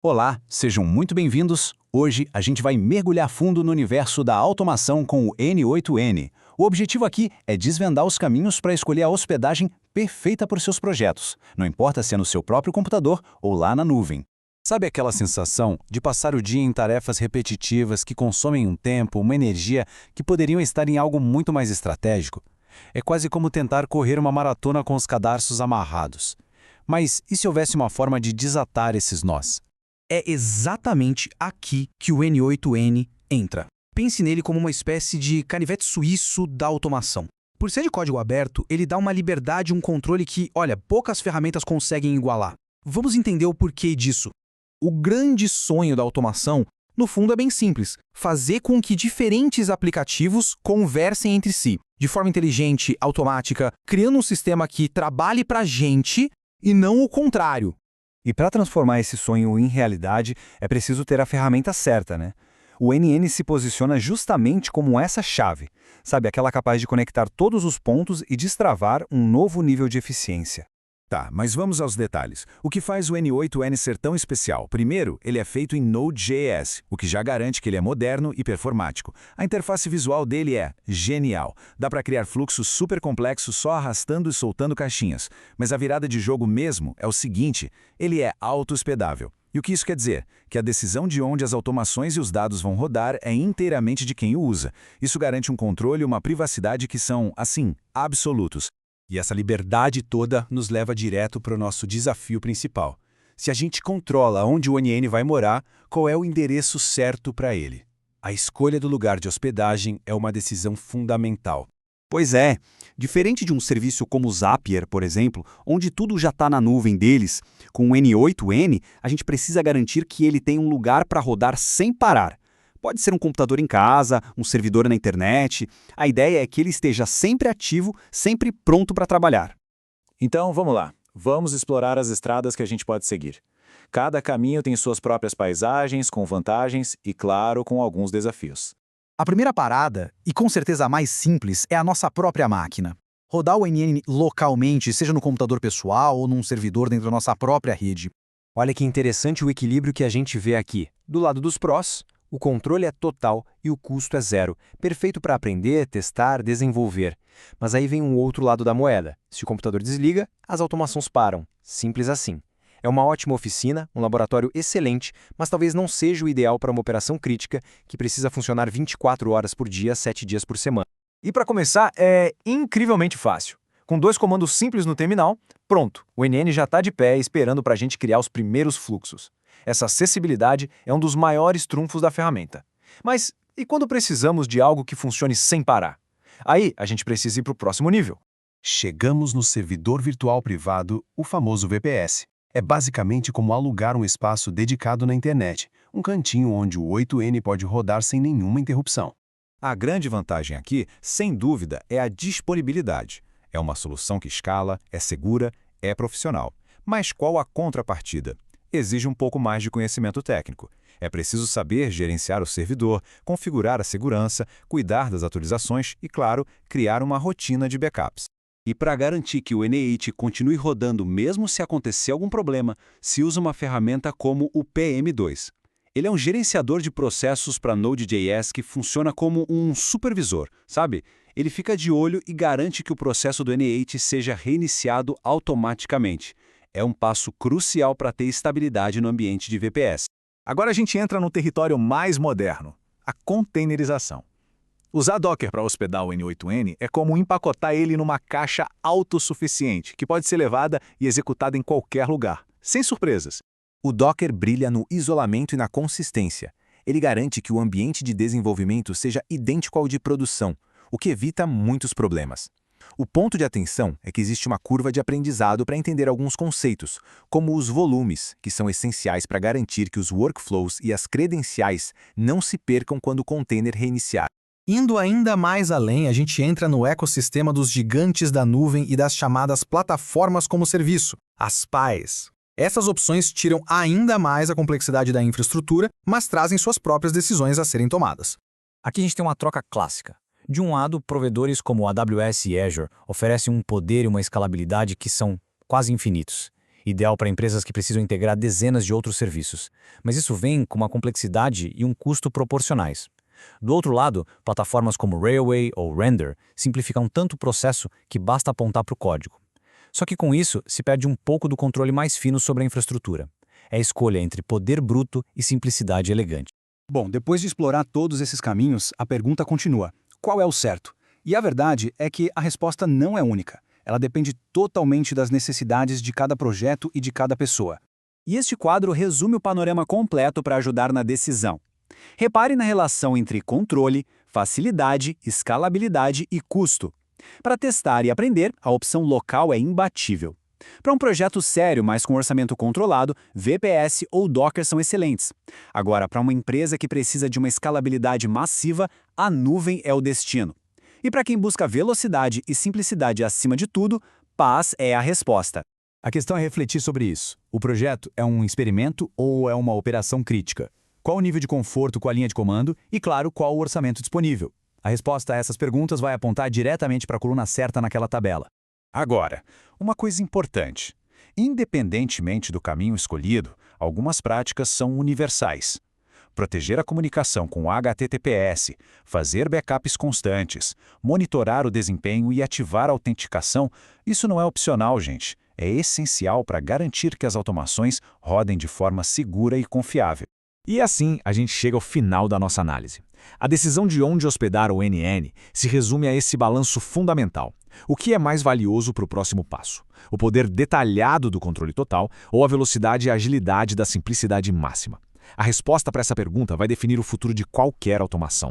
Olá, sejam muito bem-vindos. Hoje a gente vai mergulhar fundo no universo da automação com o N8N. O objetivo aqui é desvendar os caminhos para escolher a hospedagem perfeita para os seus projetos, não importa se é no seu próprio computador ou lá na nuvem. Sabe aquela sensação de passar o dia em tarefas repetitivas que consomem um tempo, uma energia que poderiam estar em algo muito mais estratégico? É quase como tentar correr uma maratona com os cadarços amarrados. Mas e se houvesse uma forma de desatar esses nós? É exatamente aqui que o N8N entra. Pense nele como uma espécie de canivete suíço da automação. Por ser de código aberto, ele dá uma liberdade e um controle que, olha, poucas ferramentas conseguem igualar. Vamos entender o porquê disso. O grande sonho da automação, no fundo, é bem simples: fazer com que diferentes aplicativos conversem entre si, de forma inteligente, automática, criando um sistema que trabalhe para a gente e não o contrário. E para transformar esse sonho em realidade, é preciso ter a ferramenta certa, né? O NN se posiciona justamente como essa chave, sabe, aquela capaz de conectar todos os pontos e destravar um novo nível de eficiência. Tá, mas vamos aos detalhes. O que faz o N8N ser tão especial? Primeiro, ele é feito em Node.js, o que já garante que ele é moderno e performático. A interface visual dele é genial. Dá para criar fluxos super complexos só arrastando e soltando caixinhas. Mas a virada de jogo mesmo é o seguinte: ele é auto-hospedável. E o que isso quer dizer? Que a decisão de onde as automações e os dados vão rodar é inteiramente de quem o usa. Isso garante um controle e uma privacidade que são, assim, absolutos. E essa liberdade toda nos leva direto para o nosso desafio principal. Se a gente controla onde o NN vai morar, qual é o endereço certo para ele? A escolha do lugar de hospedagem é uma decisão fundamental. Pois é, diferente de um serviço como o Zapier, por exemplo, onde tudo já está na nuvem deles, com o N8N, a gente precisa garantir que ele tem um lugar para rodar sem parar. Pode ser um computador em casa, um servidor na internet. A ideia é que ele esteja sempre ativo, sempre pronto para trabalhar. Então, vamos lá. Vamos explorar as estradas que a gente pode seguir. Cada caminho tem suas próprias paisagens, com vantagens e, claro, com alguns desafios. A primeira parada, e com certeza a mais simples, é a nossa própria máquina. Rodar o NN localmente, seja no computador pessoal ou num servidor dentro da nossa própria rede. Olha que interessante o equilíbrio que a gente vê aqui. Do lado dos prós, o controle é total e o custo é zero, perfeito para aprender, testar, desenvolver. Mas aí vem um outro lado da moeda. Se o computador desliga, as automações param. Simples assim. É uma ótima oficina, um laboratório excelente, mas talvez não seja o ideal para uma operação crítica que precisa funcionar 24 horas por dia, 7 dias por semana. E para começar, é incrivelmente fácil. Com 2 comandos simples no terminal, pronto, o NN já está de pé esperando para a gente criar os primeiros fluxos. Essa acessibilidade é um dos maiores trunfos da ferramenta. Mas e quando precisamos de algo que funcione sem parar? Aí a gente precisa ir para o próximo nível. Chegamos no servidor virtual privado, o famoso VPS. É basicamente como alugar um espaço dedicado na internet, um cantinho onde o 8N pode rodar sem nenhuma interrupção. A grande vantagem aqui, sem dúvida, é a disponibilidade. É uma solução que escala, é segura, é profissional. Mas qual a contrapartida? Exige um pouco mais de conhecimento técnico. É preciso saber gerenciar o servidor, configurar a segurança, cuidar das atualizações e, claro, criar uma rotina de backups. E para garantir que o N8 continue rodando mesmo se acontecer algum problema, se usa uma ferramenta como o PM2. Ele é um gerenciador de processos para Node.js que funciona como um supervisor, sabe? Ele fica de olho e garante que o processo do N8 seja reiniciado automaticamente. É um passo crucial para ter estabilidade no ambiente de VPS. Agora a gente entra no território mais moderno, a containerização. Usar Docker para hospedar o N8N é como empacotar ele numa caixa autossuficiente, que pode ser levada e executada em qualquer lugar, sem surpresas. O Docker brilha no isolamento e na consistência. Ele garante que o ambiente de desenvolvimento seja idêntico ao de produção, o que evita muitos problemas. O ponto de atenção é que existe uma curva de aprendizado para entender alguns conceitos, como os volumes, que são essenciais para garantir que os workflows e as credenciais não se percam quando o container reiniciar. Indo ainda mais além, a gente entra no ecossistema dos gigantes da nuvem e das chamadas plataformas como serviço, as PaaS. Essas opções tiram ainda mais a complexidade da infraestrutura, mas trazem suas próprias decisões a serem tomadas. Aqui a gente tem uma troca clássica. De um lado, provedores como a AWS e Azure oferecem um poder e uma escalabilidade que são quase infinitos. ideal para empresas que precisam integrar dezenas de outros serviços, mas isso vem com uma complexidade e um custo proporcionais. Do outro lado, plataformas como Railway ou Render simplificam tanto o processo que basta apontar para o código. Só que com isso, se perde um pouco do controle mais fino sobre a infraestrutura. É a escolha entre poder bruto e simplicidade elegante. Bom, depois de explorar todos esses caminhos, a pergunta continua: qual é o certo? E a verdade é que a resposta não é única. Ela depende totalmente das necessidades de cada projeto e de cada pessoa. E este quadro resume o panorama completo para ajudar na decisão. Repare na relação entre controle, facilidade, escalabilidade e custo. Para testar e aprender, a opção local é imbatível. Para um projeto sério, mas com orçamento controlado, VPS ou Docker são excelentes. Agora, para uma empresa que precisa de uma escalabilidade massiva, a nuvem é o destino. E para quem busca velocidade e simplicidade acima de tudo, PaaS é a resposta. A questão é refletir sobre isso. O projeto é um experimento ou é uma operação crítica? Qual o nível de conforto com a linha de comando e, claro, qual o orçamento disponível? A resposta a essas perguntas vai apontar diretamente para a coluna certa naquela tabela. Agora, uma coisa importante. Independentemente do caminho escolhido, algumas práticas são universais. Proteger a comunicação com HTTPS, fazer backups constantes, monitorar o desempenho e ativar a autenticação, isso não é opcional, gente. É essencial para garantir que as automações rodem de forma segura e confiável. E assim, a gente chega ao final da nossa análise. A decisão de onde hospedar o NN se resume a esse balanço fundamental. O que é mais valioso para o próximo passo? O poder detalhado do controle total ou a velocidade e agilidade da simplicidade máxima? A resposta para essa pergunta vai definir o futuro de qualquer automação.